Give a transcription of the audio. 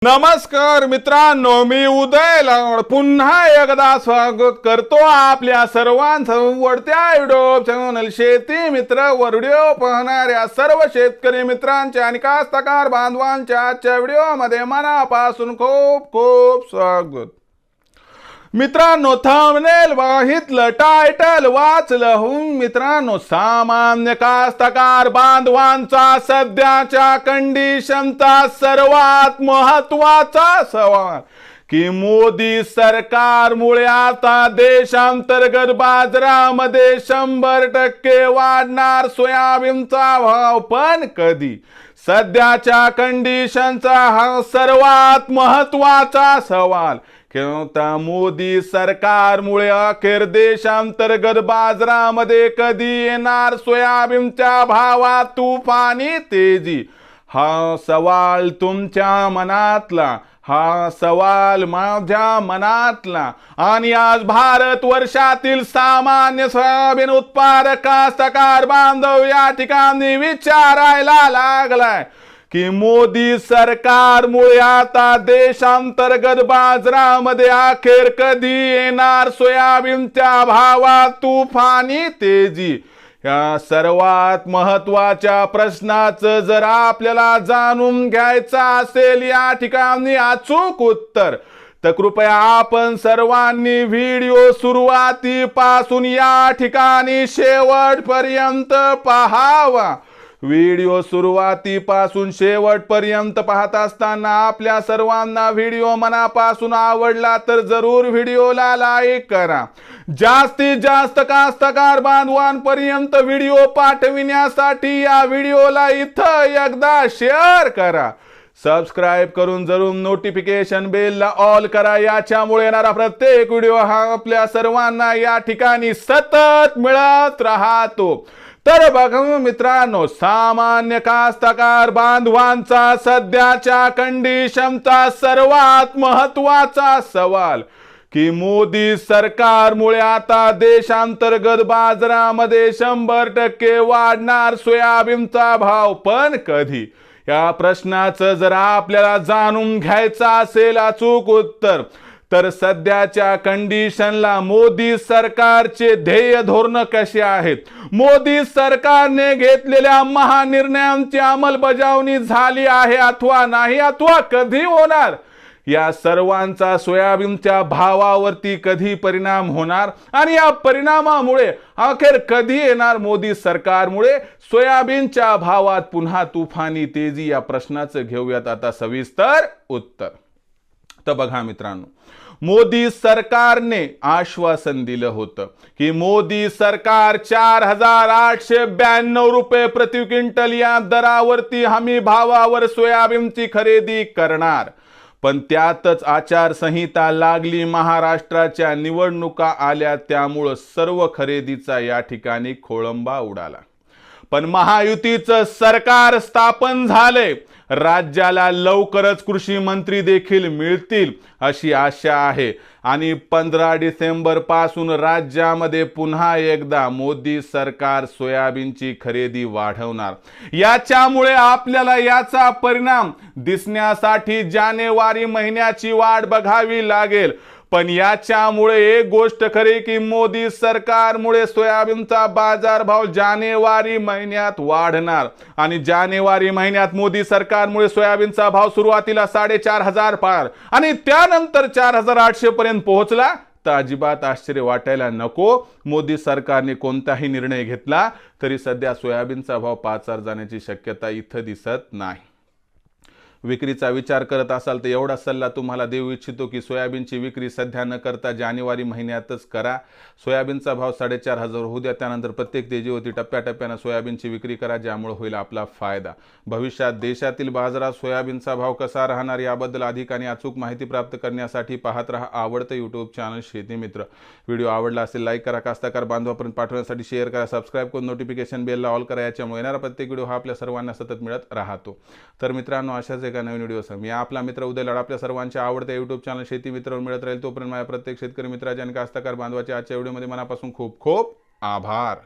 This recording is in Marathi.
नमस्कार मित्रांनो, मी उदय लाड पुन्हा एकदा स्वागत करतो आपल्या सर्वांचं वडत्या युट्यूब चॅनल शेती मित्र वर व्हिडिओ पाहणाऱ्या सर्व शेतकरी मित्रांच्या आणि कास्तकार बांधवांच्या आजच्या व्हिडिओमध्ये मनापासून खूप खूप स्वागत। मित्रांनो, थंबनेल बघितलं, टायटल वाचलं, मित्रांनो सामान्य कास्तकार बांधवांचा सध्याच्या कंडिशनचा सर्वात महत्त्वाचा सवाल की मोदी सरकारमुळे आता देशांतर्गत बाजारामध्ये 100% वाढणार सोयाबीनचा भाव, पण कधी? सध्याच्या कंडिशनचा हा सर्वात महत्त्वाचा सवाल किंवा मोदी सरकारमुळे अखेर देशांतर्गत बाजारामध्ये कधी येणार सोयाबीनच्या भावात तुफानी तेजी? हा सवाल तुमच्या मनातला, हा सवाल माझ्या मनातला, आणि आज भारत वर्षातील सामान्य सोयाबीन उत्पादक कास्तकार बांधव या ठिकाणी विचारायला लागलाय की मोदी सरकारमुळे आता देशांतर्गत बाजारामध्ये अखेर कधी येणार सोयाबीनच्या भावात तुफानी तेजी? या सर्वात महत्त्वाच्या प्रश्नाचं जर आपल्याला जाणून घ्यायचं असेल या ठिकाणी अचूक उत्तर, तर कृपया आपण सर्वांनी व्हिडिओ सुरुवातीपासून या ठिकाणी शेवटपर्यंत पाहावा। व्हिडिओ सुरुवातीपासून शेवटपर्यंत पाहत असताना आपल्या सर्वांना व्हिडिओ मनापासून आवडला तर जरूर व्हिडिओला लाईक करा। जास्तीत जास्त कास्तकार बांधवांपर्यंत व्हिडिओ पाठविण्यासाठी या व्हिडिओला इथं एकदा शेअर करा। सबस्क्राइब करून जरूर नोटिफिकेशन बेलला ऑल करा, याच्यामुळे येणारा प्रत्येक व्हिडिओ हा आपल्या सर्वांना या ठिकाणी सतत मिळत राहतो। तर बघा मित्रांनो, सामान्य कास्तकार बांधवांचा सध्याच्या कंडिशनचा सर्वात महत्त्वाचा सवाल की मोदी सरकारमुळे आता देशांतर्गत बाजारामध्ये 100% वाढणार सोयाबीनचा भाव, पण कधी? या प्रश्नाचं जर आपल्याला जाणून घ्यायचं असेल अचूक उत्तर, तर सध्याच्या कंडिशनला मोदी सरकारचे ध्येय धोरण कसे आहेत, मोदी सरकारने घेतलेल्या महानिर्णयांची अंमलबजावणी झाली आहे अथवा नाही, अथवा कधी होणार, या सर्वांचा सोयाबीनच्या भावावरती कधी परिणाम होणार, आणि या परिणामामुळे अखेर कधी येणार मोदी सरकारमुळे सोयाबीनच्या भावात पुन्हा तुफानी तेजी? या प्रश्नाचं घेऊयात आता सविस्तर उत्तर। तर बघा मित्रांनो, मोदी सरकारने आश्वासन दिलं होतं की मोदी सरकार 4892 रुपये प्रति क्विंटल या दरावरती हमी भावावर सोयाबीनची खरेदी करणार, पण त्यातच आचारसंहिता लागली, महाराष्ट्राच्या निवडणुका आल्या, त्यामुळं सर्व खरेदीचा या ठिकाणी खोळंबा उडाला। पण महायुतीचं सरकार स्थापन झाले, राज्याला लवकरच कृषी मंत्री देखील मिळतील अशी आशा आहे, आणि 15 डिसेंबर पासून राज्यामध्ये पुन्हा एकदा मोदी सरकार सोयाबीनची खरेदी वाढवणार। याच्यामुळे आपल्याला याचा परिणाम दिसण्यासाठी जानेवारी महिन्याची वाट बघावी लागेल, पण याच्यामुळे एक गोष्ट खरी की मोदी सरकारमुळे सोयाबीनचा बाजारभाव जानेवारी महिन्यात वाढणार, आणि जानेवारी महिन्यात मोदी सरकारमुळे सोयाबीनचा भाव सुरुवातीला 4500 पार आणि त्यानंतर 4800 पर्यंत पोहोचला, तर अजिबात आश्चर्य वाटायला नको। मोदी सरकारने कोणताही निर्णय घेतला तरी सध्या सोयाबीनचा भाव 5000 जाण्याची शक्यता इथं दिसत नाही। विक्रीचा विचार करत असाल तर एवढा सल्ला तुम्हाला देऊ इच्छितो की सोयाबीनची विक्री सध्या न करता जानेवारी महिन्यातच करा। सोयाबीनचा भाव 4500 होऊ द्या, त्यानंतर प्रत्येक तेजीवरती टप्प्याटप्प्याने सोयाबीनची विक्री करा, ज्यामुळे होईल आपला फायदा। भविष्यात देशातील बाजारात सोयाबीनचा भाव कसा राहणार याबद्दल अधिक आणि अचूक माहिती प्राप्त करण्यासाठी पाहत रहा आवडतं यूट्यूब चॅनल शेती मित्र। व्हिडिओ आवडला असेल लाईक करा, कास्तकार बांधवांपर्यंत पाठवण्यासाठी शेअर करा, सबस्क्राइब करून नोटिफिकेशन बेलला ऑल करा, याच्यामुळे येणारा प्रत्येक व्हिडिओ हा आपल्या सर्वांना सतत मिळत राहतो। तर मित्रांनो, अशाच एका नवीन व्हिडिओ मी आपला मित्र उदय लाड आपल्या सर्वांच्या आवडत्या YouTube चॅनल शेती मित्रावर मिळत राहील। तोपर्यंत माझ्या प्रत्येक शेतकरी मित्राच्या आणि कास्तकार बांधवाच्या आजच्या व्हिडिओमध्ये मनापासून खूप खूप आभार।